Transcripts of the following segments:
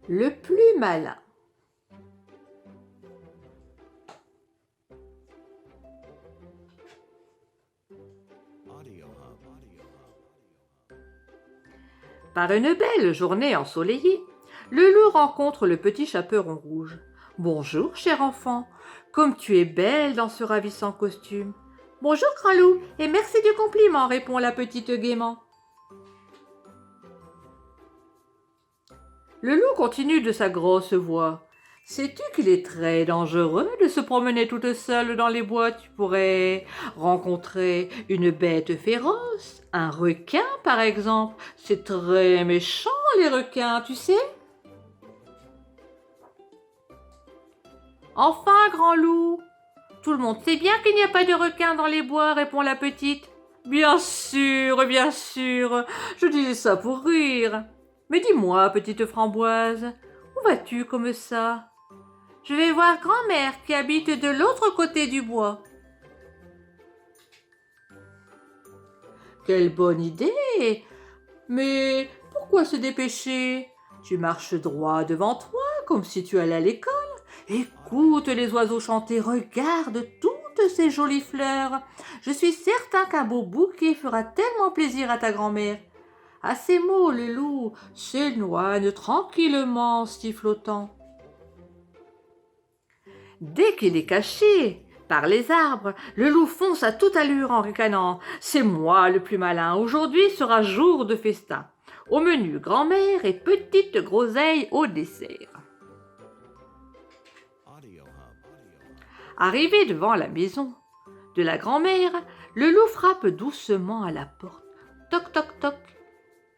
Le plus malin. Par une belle journée ensoleillée, le loup rencontre le petit chaperon rouge. « Bonjour, cher enfant, comme tu es belle dans ce ravissant costume. »« Bonjour, grand loup, et merci du compliment, répond la petite gaiement. Le loup continue de sa grosse voix. « Sais-tu qu'il est très dangereux de se promener toute seule dans les bois? Tu pourrais rencontrer une bête féroce, un requin par exemple. C'est très méchant les requins, tu sais. » « Enfin, grand loup, tout le monde sait bien qu'il n'y a pas de requin dans les bois, répond la petite. Bien sûr, je disais ça pour rire. Mais dis-moi, petite framboise, où vas-tu comme ça? Je vais voir grand-mère qui habite de l'autre côté du bois. Quelle bonne idée! Mais pourquoi se dépêcher? Tu marches droit devant toi, comme si tu allais à l'école. Écoute les oiseaux chanter, regarde toutes ces jolies fleurs. Je suis certain qu'un beau bouquet fera tellement plaisir à ta grand-mère. À ces mots, le loup s'éloigne tranquillement en sifflotant. Dès qu'il est caché par les arbres, le loup fonce à toute allure en ricanant. « C'est moi le plus malin, aujourd'hui sera jour de festin. Au menu grand-mère et petite groseille au dessert. » Arrivé devant la maison de la grand-mère, le loup frappe doucement à la porte. Toc, toc, toc.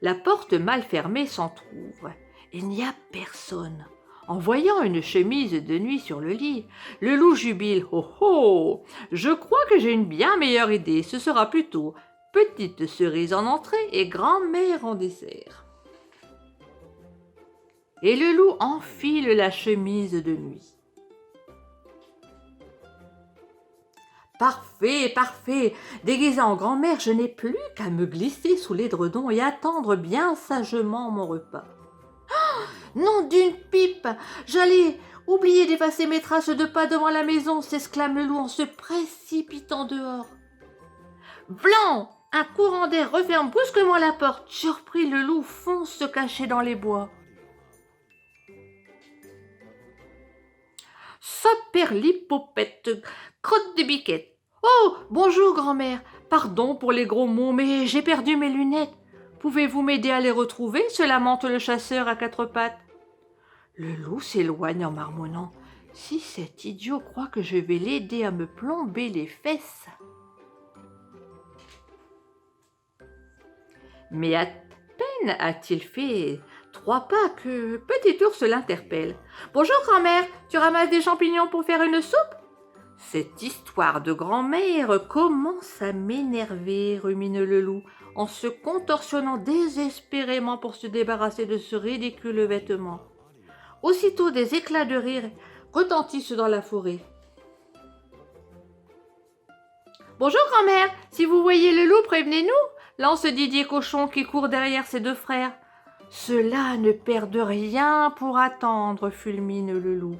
La porte mal fermée s'entr'ouvre. Il n'y a personne. En voyant une chemise de nuit sur le lit, le loup jubile. « Oh oh! Je crois que j'ai une bien meilleure idée. Ce sera plutôt petite cerise en entrée et grand-mère en dessert. » Et le loup enfile la chemise de nuit. Parfait, parfait. Déguisée en grand-mère, je n'ai plus qu'à me glisser sous l'édredon et attendre bien sagement mon repas. Nom d'une pipe! J'allais oublier d'effacer mes traces de pas devant la maison, s'exclame le loup en se précipitant dehors. Vlan! Un courant d'air referme brusquement la porte. Surpris, le loup fonce se cacher dans les bois. Saperlipopette, crotte de biquette. Oh, bonjour grand-mère. Pardon pour les gros mots, mais j'ai perdu mes lunettes. Pouvez-vous m'aider à les retrouver? Se lamente le chasseur à quatre pattes. Le loup s'éloigne en marmonnant. Si cet idiot croit que je vais l'aider à me plomber les fesses. Mais à peine a-t-il fait 3 pas que Petit Ours l'interpelle. « Bonjour grand-mère, tu ramasses des champignons pour faire une soupe ?» Cette histoire de grand-mère commence à m'énerver, rumine le loup, en se contorsionnant désespérément pour se débarrasser de ce ridicule vêtement. Aussitôt des éclats de rire retentissent dans la forêt. « Bonjour grand-mère, si vous voyez le loup, prévenez-nous !» lance Didier Cochon qui court derrière ses 2 frères. « Ceux-là ne perdent rien pour attendre, fulmine le loup. »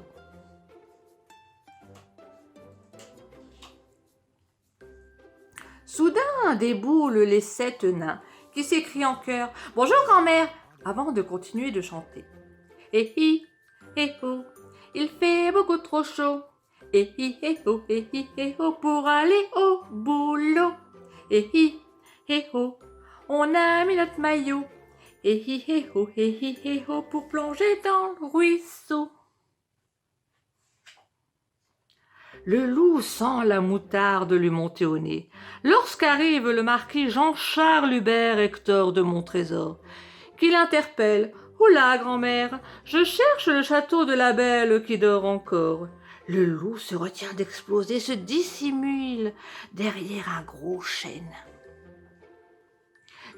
Soudain déboulent les 7 nains qui s'écrient en chœur « Bonjour grand-mère !» avant de continuer de chanter. « Eh hi, eh oh, il fait beaucoup trop chaud. Eh hi, eh oh, pour aller au boulot. Eh hi, eh oh, on a mis notre maillot. Eh hi, eh oh, pour plonger dans le ruisseau. » Le loup sent la moutarde lui monter au nez, lorsqu'arrive le marquis Jean-Charles Hubert Hector de Montrésor, qui l'interpelle. « Oula, grand-mère, je cherche le château de la Belle qui dort encore. » Le loup se retient d'exploser, se dissimule derrière un gros chêne.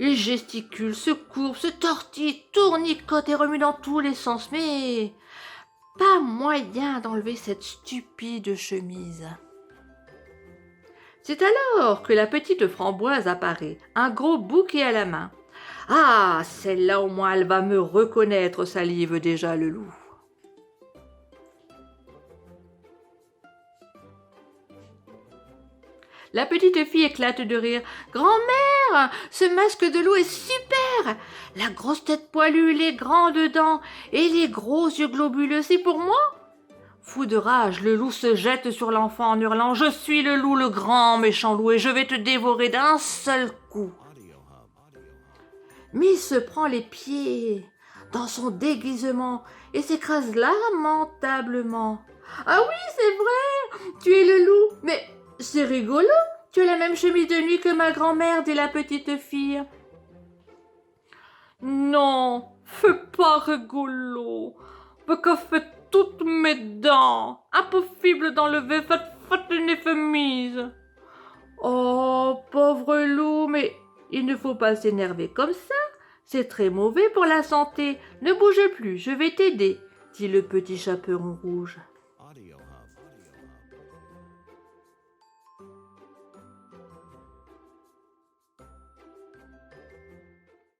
Il gesticule, se courbe, se tortille, tournicote et remue dans tous les sens, mais pas moyen d'enlever cette stupide chemise. C'est alors que la petite framboise apparaît, un gros bouquet à la main. Ah, celle-là au moins elle va me reconnaître, salive déjà le loup. La petite fille éclate de rire. Grand-mère, ce masque de loup est super. La grosse tête poilue, les grandes dents et les gros yeux globuleux, c'est pour moi. Fou de rage, le loup se jette sur l'enfant en hurlant « Je suis le loup, le grand méchant loup, et je vais te dévorer d'un seul coup !» Mais il se prend les pieds dans son déguisement et s'écrase lamentablement. « Ah oui, c'est vrai, tu es le loup, mais c'est rigolo, tu as la même chemise de nuit que ma grand-mère, dit la petite fille. »« Non, fais pas rigolo, mais que fait toutes mes dents, impossible d'enlever cette une fémise. »« Oh, pauvre loup, mais il ne faut pas s'énerver comme ça, c'est très mauvais pour la santé. Ne bouge plus, je vais t'aider, dit le petit chaperon rouge.